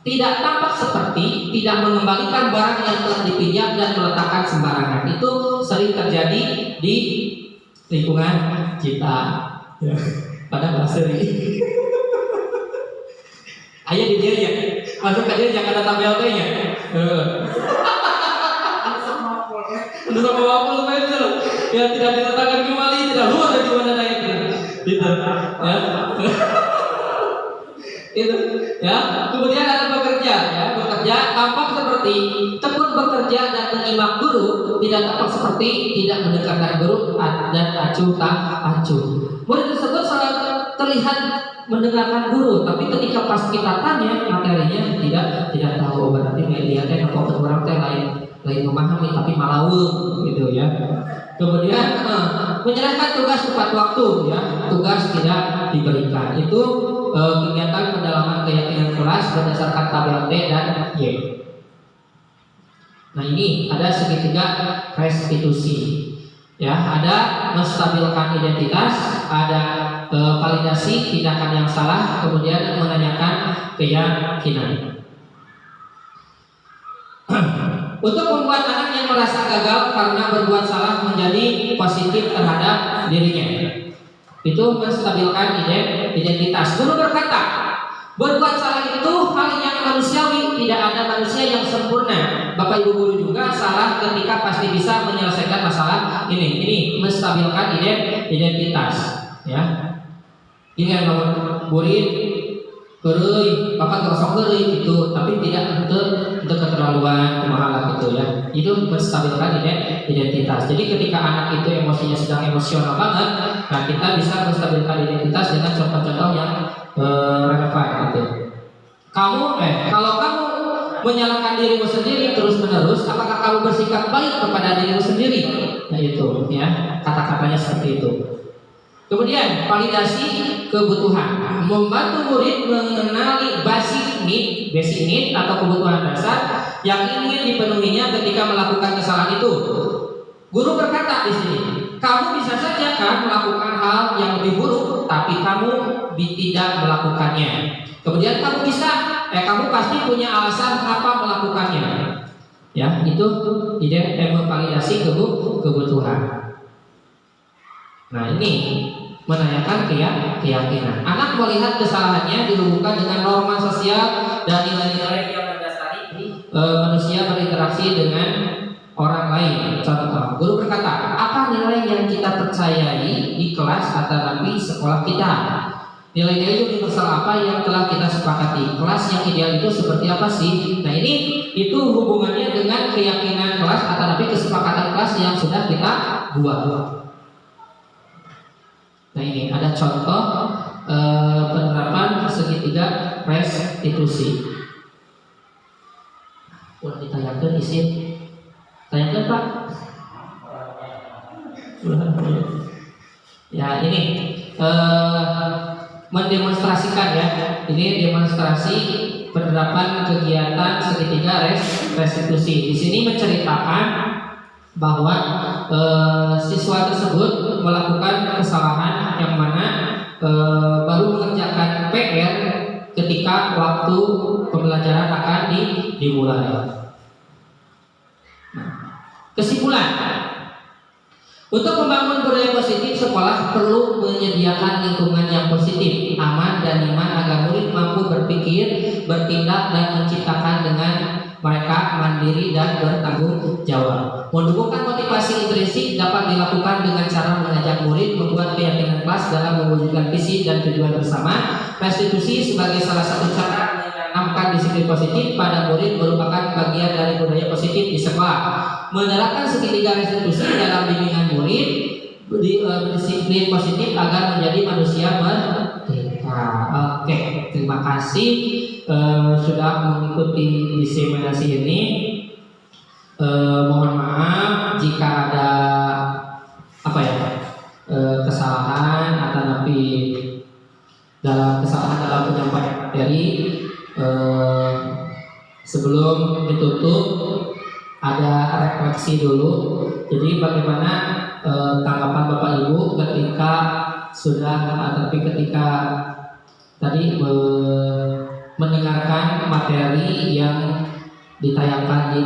Tidak tampak seperti tidak mengembalikan barang yang telah dipinjam dan meletakkan sembarangan. Itu sering terjadi di lingkungan kita, ya. Pada bahasa ini. Ayah di dia ya, masuk ke dia jangan ada tabel T-nya. Untuk sama wapul itu, ya tidak diletakkan kembali, tidak luar dari mana daya itu, ya. Itu, ya. Kemudian ada bekerja, ya. Bekerja tampak seperti tekun bekerja dan menyimak guru, tidak tampak seperti tidak mendengarkan guru dan acuh tak acuh. Murid tersebut selalu terlihat mendengarkan guru, tapi ketika pas kita tanya materinya tidak tahu. Berarti dia teh atau orang teh lain memahami tapi malaung gitu, ya. Kemudian menyerahkan tugas tepat waktu, ya. Tugas tidak diberikan. Itu kegiatan pendalaman keyakinan kelas berdasarkan tabel T dan Y. Nah ini ada segitiga restitusi, ya. Ada menstabilkan identitas, ada validasi tindakan yang salah, kemudian menanyakan keyakinan. Untuk membuat anak yang merasa gagal karena berbuat salah menjadi positif terhadap dirinya, itu menstabilkan identitas. Guru berkata, berbuat salah itu hal yang manusiawi, tidak ada manusia yang sempurna. Bapak Ibu guru juga salah ketika pasti bisa menyelesaikan masalah ini. Ini menstabilkan identitas, ya. Ini yang murid keureuy, bapak gosok keureuy gitu, tapi tidak untuk keterlaluan kumaha gitu, ya. Itu menstabilkan identitas. Jadi ketika anak itu emosinya sedang emosional banget, nah kita bisa menstabilkan identitas dengan contoh-contoh yang relevan gitu. Kalau kamu menyalahkan dirimu sendiri terus-menerus, apakah kamu bersikap baik kepada dirimu sendiri? Nah itu ya, kata-katanya seperti itu. Kemudian validasi kebutuhan, membantu murid mengenali basic need atau kebutuhan dasar yang ingin dipenuhinya ketika melakukan kesalahan itu. Guru berkata di sini, kamu bisa saja kan melakukan hal yang lebih buruk, tapi kamu tidak melakukannya. Kemudian kamu pasti punya alasan apa melakukannya. Ya, itu ide memvalidasi kebutuhan. Nah, ini menanyakan keyakinan. Anak melihat kesalahannya dihubungkan dengan norma sosial dan nilai-nilai yang mendasari manusia berinteraksi dengan orang lain. Contoh, guru berkata, apa nilai yang kita percayai di kelas atau di sekolah kita? Nilai-nilai universal apa yang telah kita sepakati? Kelas yang ideal itu seperti apa sih? Nah itu hubungannya dengan keyakinan kelas atau kesepakatan kelas yang sudah kita buat. Nah ini ada contoh penerapan segitiga restitusi. Udah ditayangkan isi, tayangkan Pak. Ya ini mendemonstrasikan ya. Ini demonstrasi penerapan kegiatan segitiga restitusi. Di sini menceritakan bahwa siswa tersebut melakukan kesalahan yang mana baru mengerjakan PR ketika waktu pembelajaran akan dimulai. Kesimpulan, untuk membangun budaya positif, sekolah perlu menyediakan lingkungan yang positif, aman dan nyaman agar murid mampu berpikir, bertindak dan menciptakan dengan mereka mandiri dan bertanggung jawab. Mendukungkan motivasi intrinsik dapat dilakukan dengan cara mengajak murid membuat keyakinan kelas dalam mewujudkan visi dan tujuan bersama. Restitusi sebagai salah satu cara menanamkan disiplin positif pada murid merupakan bagian dari budaya positif di sekolah. Menerapkan segitiga restitusi dalam bimbingan murid berdisiplin positif agar menjadi manusia merdeka. Oke, terima kasih sudah mengikuti diseminasi ini. Mohon maaf jika ada kesalahan atau kesalahan dalam penyampaian materi. Sebelum ditutup ada refleksi dulu. Jadi bagaimana tanggapan Bapak Ibu ketika tadi mendengarkan materi yang ditayangkan di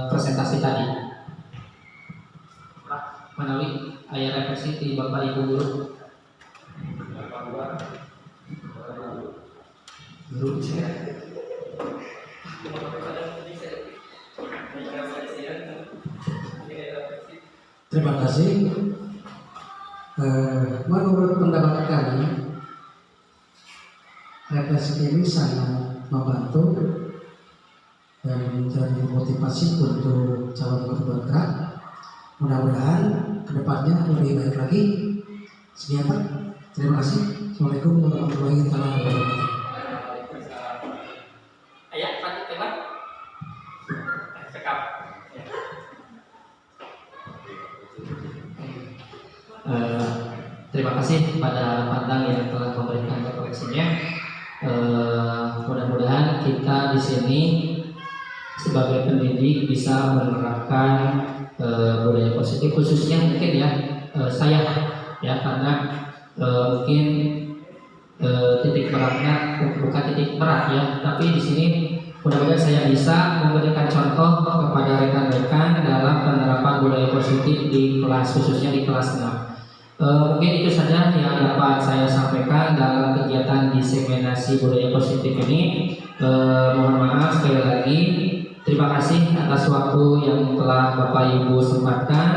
presentasi tadi. Menawi ayat refleksi di Bapak Ibu dulu. Terima kasih. Menurut pendapat kami, refleksi ini sangat membantu dan menjadi motivasi untuk calon guru bergerak. Mudah-mudahan kedepannya lebih baik lagi. Sekian Pak. Terima kasih. Assalamualaikum warahmatullahi wabarakatuh. Ayat lanjut Pak. Cekap. Terima kasih kepada Pandang yang telah memberikan refleksinya. Mudah-mudahan kita di sini sebagai pendidik bisa menerapkan budaya positif, khususnya mungkin saya karena mungkin titik beratnya bukan titik berat tapi di sini mudah-mudahan saya bisa memberikan contoh kepada rekan-rekan dalam penerapan budaya positif di kelas, khususnya di kelas 6. Mungkin itu saja yang dapat saya sampaikan dalam kegiatan diseminasi budaya positif ini. Mohon maaf sekali lagi. Terima kasih atas waktu yang telah Bapak Ibu sempatkan.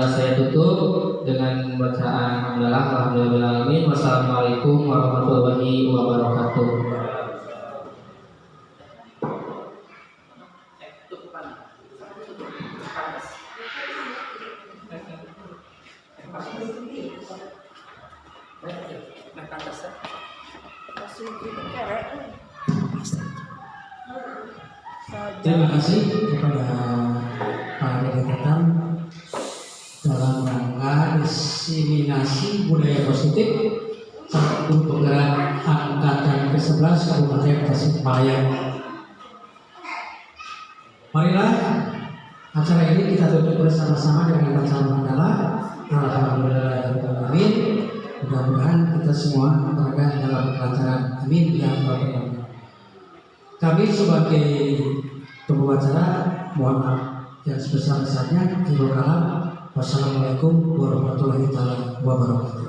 Saya tutup dengan bacaan alhamdulillahirabbil alamin. Wassalamualaikum warahmatullahi wabarakatuh. Terima kasih kepada para delegatan dalam rangka diseminasi budaya positif Sabtu Penggerak Angkatan ke-11 Kabupaten Tasikmalaya. Marilah acara ini kita tutup bersama-sama dengan bacaan mandala. Alhamdulillahirobbilalamin. Mudah-mudahan kita semua berada dalam kelancaran. Amin ya rabbal alamin. Kami sebagai pembawa acara mohon maaf yang sebesar-besarnya. Wassalamualaikum warahmatullahi wabarakatuh.